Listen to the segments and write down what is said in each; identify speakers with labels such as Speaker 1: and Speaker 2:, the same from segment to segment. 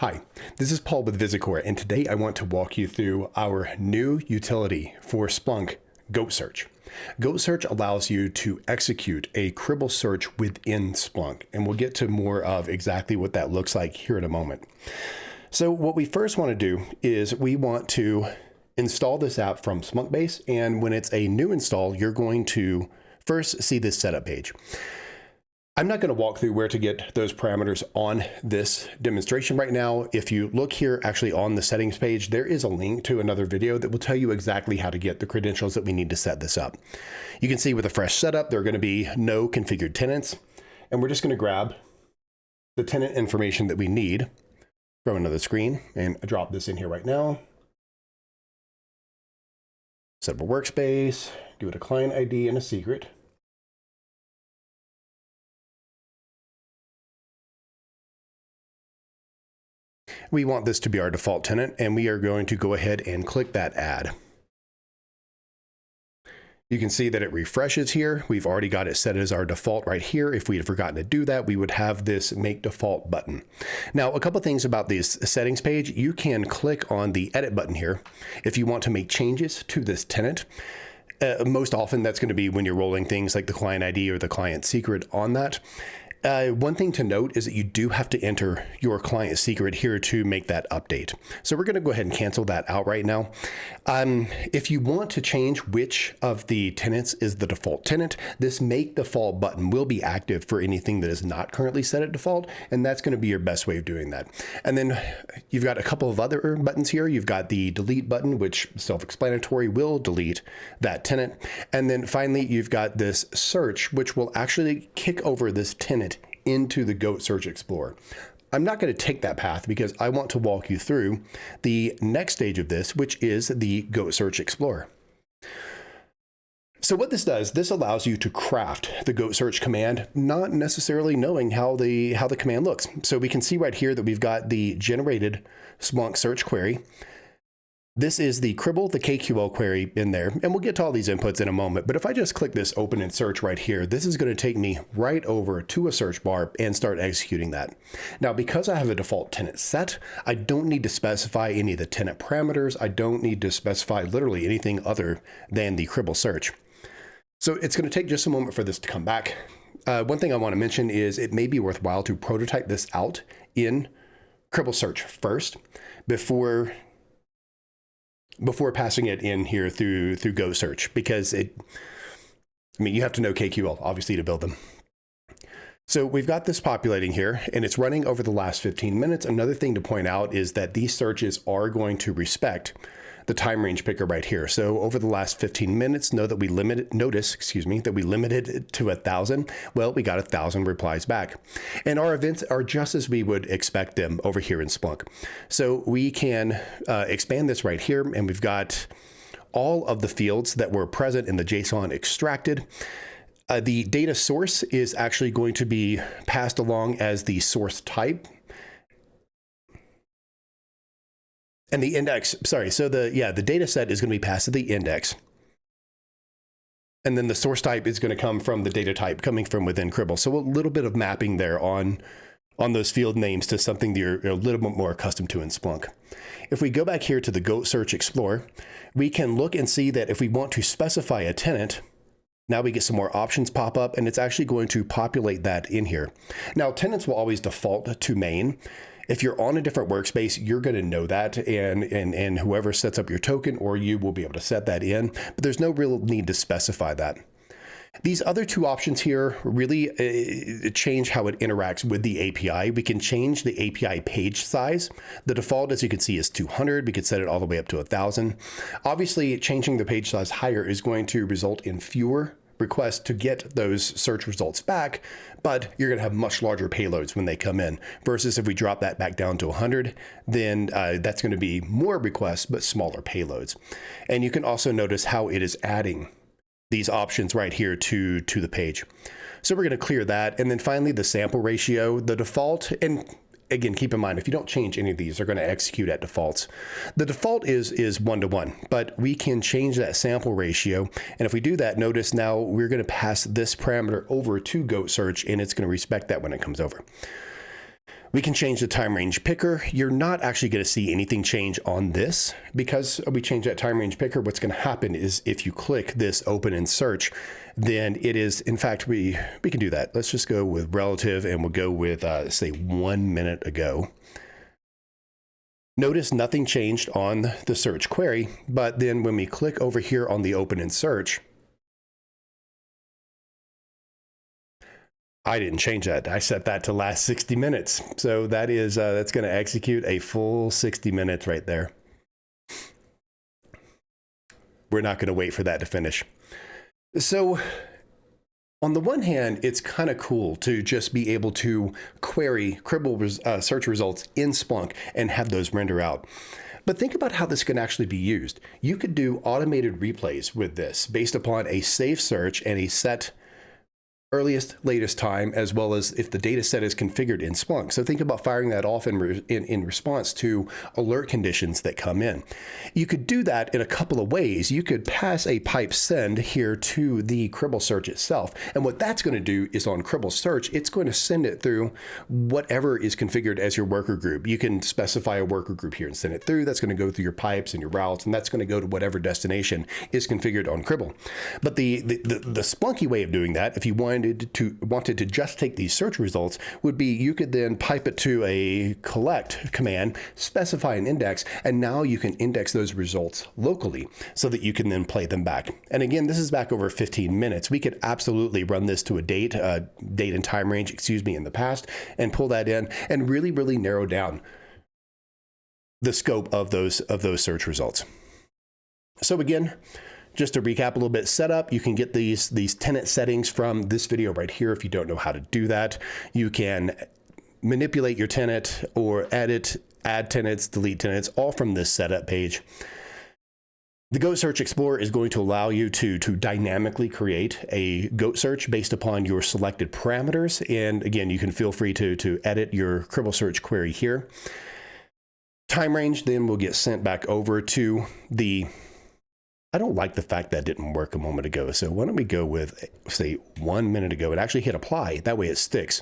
Speaker 1: Hi, this is Paul with VisiCore, and today I want to walk you through our new utility for Splunk, GoatSearch. GoatSearch allows you to execute a Cribl search within Splunk, and we'll get to more of exactly what that looks like here in a moment. So what we first want to do is we want to install this app from Splunkbase, and when it's a new install, you're going to first see this setup page. I'm not going to walk through where to get those parameters on this demonstration right now. If you look here actually on the settings page, there is a link to another video that will tell you exactly how to get the credentials that we need to set this up. You can see with a fresh setup, there are going to be no configured tenants, and we're just going to grab the tenant information that we need from another screen and drop this in here right now. Set up a workspace, give it a client ID and a secret. We want this to be our default tenant, and we are going to go ahead and click that add. You can see that it refreshes here. We've already got it set as our default right here. If we had forgotten to do that, we would have this make default button. Now, a couple things about this settings page. You can click on the edit button here if you want to make changes to this tenant. Most often that's going to be when you're rolling things like the client ID or the client secret on that. One thing to note is that you do have to enter your client secret here to make that update. So we're going to go ahead and cancel that out right now. If you want to change which of the tenants is the default tenant, this make default button will be active for anything that is not currently set at default, and that's going to be your best way of doing that. And then you've got a couple of other buttons here. You've got the delete button, which self-explanatory will delete that tenant. And then finally, you've got this search, which will actually kick over this tenant into the GoatSearch Explorer. I'm not going to take that path because I want to walk you through the next stage of this, which is the GoatSearch Explorer. So what this does, this allows you to craft the GoatSearch command, not necessarily knowing how the command looks. So we can see right here that we've got the generated Splunk search query. This is the Cribl, the KQL query in there, and we'll get to all these inputs in a moment. But if I just click this open and search right here, this is going to take me right over to a search bar and start executing that. Now, because I have a default tenant set, I don't need to specify any of the tenant parameters. I don't need to specify literally anything other than the Cribl search. So it's going to take just a moment for this to come back. One thing I want to mention is it may be worthwhile to prototype this out in Cribl search first before passing it in here through GoatSearch, because you have to know KQL obviously to build them. So we've got this populating here and it's running over the last 15 minutes. Another thing to point out is that these searches are going to respect the time range picker right here. So over the last 15 minutes, notice that we limited it to 1,000. Well, we got 1,000 replies back. And our events are just as we would expect them over here in Splunk. So we can expand this right here, and we've got all of the fields that were present in the JSON extracted. The data source is actually going to be passed along as the source type. And the index, so the data set is going to be passed to the index. And then the source type is going to come from the data type coming from within Cribl. So a little bit of mapping there on those field names to something that you're a little bit more accustomed to in Splunk. If we go back here to the GoatSearch Explorer, we can look and see that if we want to specify a tenant, now we get some more options pop up, and it's actually going to populate that in here. Now, tenants will always default to main. If you're on a different workspace, you're going to know that, and whoever sets up your token or you will be able to set that in, but there's no real need to specify that. These other two options here really change how it interacts with the API. We can change the API page size. The default, as you can see, is 200. We could set it all the way up to 1,000. Obviously, changing the page size higher is going to result in fewer requests to get those search results back, but you're going to have much larger payloads when they come in, versus if we drop that back down to 100, then that's going to be more requests, but smaller payloads. And you can also notice how it is adding these options right here to the page. So we're going to clear that. And then finally, the sample ratio, the default, and again, keep in mind, if you don't change any of these, they're going to execute at defaults. The default is 1:1, but we can change that sample ratio. And if we do that, notice now we're going to pass this parameter over to GoatSearch, and it's going to respect that when it comes over. We can change the time range picker. You're not actually going to see anything change on this because we changed that time range picker. What's going to happen is if you click this open in search, then it is, in fact, we can do that. Let's just go with relative and we'll go with, say 1 minute ago. Notice nothing changed on the search query, but then when we click over here on the open in search, I didn't change that. I set that to last 60 minutes. So that is, that's going to execute a full 60 minutes right there. We're not going to wait for that to finish. So on the one hand, it's kind of cool to just be able to query Cribl search results in Splunk and have those render out. But think about how this can actually be used. You could do automated replays with this based upon a safe search and a set earliest, latest time, as well as if the data set is configured in Splunk. So think about firing that off in response to alert conditions that come in. You could do that in a couple of ways. You could pass a pipe send here to the Cribl Search itself. And what that's going to do is on Cribl Search, it's going to send it through whatever is configured as your worker group. You can specify a worker group here and send it through. That's going to go through your pipes and your routes, and that's going to go to whatever destination is configured on Cribl. But the Splunky way of doing that, if you wanted to just take these search results, would be you could then pipe it to a collect command, specify an index, and now you can index those results locally so that you can then play them back. And again, this is back over 15 minutes. We could absolutely run this to a date and time range, in the past, and pull that in and really, really narrow down the scope of those search results. So again, just to recap a little bit, setup, you can get these tenant settings from this video right here if you don't know how to do that. You can manipulate your tenant or edit, add tenants, delete tenants, all from this setup page. The GoatSearch Explorer is going to allow you to dynamically create a GoatSearch based upon your selected parameters. And again, you can feel free to edit your Cribl Search query here. Time range then will get sent back over to the... I don't like the fact that didn't work a moment ago. So why don't we go with, say, 1 minute ago, and actually hit apply. That way it sticks.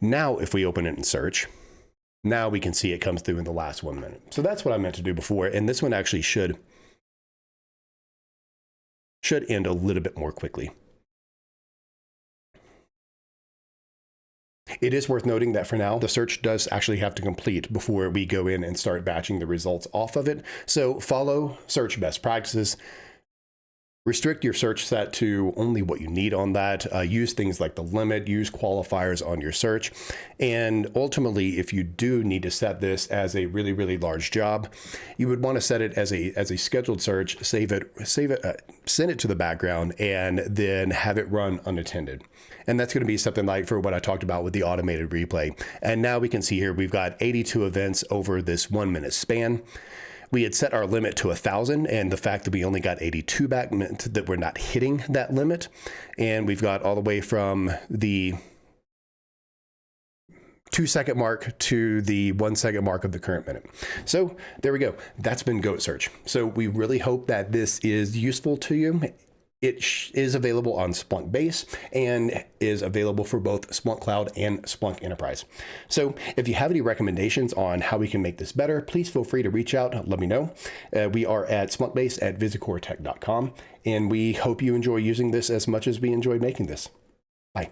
Speaker 1: Now, if we open it in search, now we can see it comes through in the last 1 minute. So that's what I meant to do before. And this one actually should end a little bit more quickly. It is worth noting that for now, the search does actually have to complete before we go in and start batching the results off of it. So follow search best practices. Restrict your search set to only what you need on that. Use things like the limit, use qualifiers on your search. And ultimately, if you do need to set this as a really, really large job, you would want to set it as a scheduled search, send it to the background, and then have it run unattended. And that's going to be something like for what I talked about with the automated replay. And now we can see here, we've got 82 events over this 1 minute span. We had set our limit to 1,000, and the fact that we only got 82 back meant that we're not hitting that limit. And we've got all the way from the 2-second mark to the 1-second mark of the current minute. So there we go. That's been GoatSearch. So we really hope that this is useful to you. It is available on Splunk Base and is available for both Splunk Cloud and Splunk Enterprise. So if you have any recommendations on how we can make this better, please feel free to reach out. Let me know. We are at splunkbase@visicoretech.com, and we hope you enjoy using this as much as we enjoyed making this. Bye.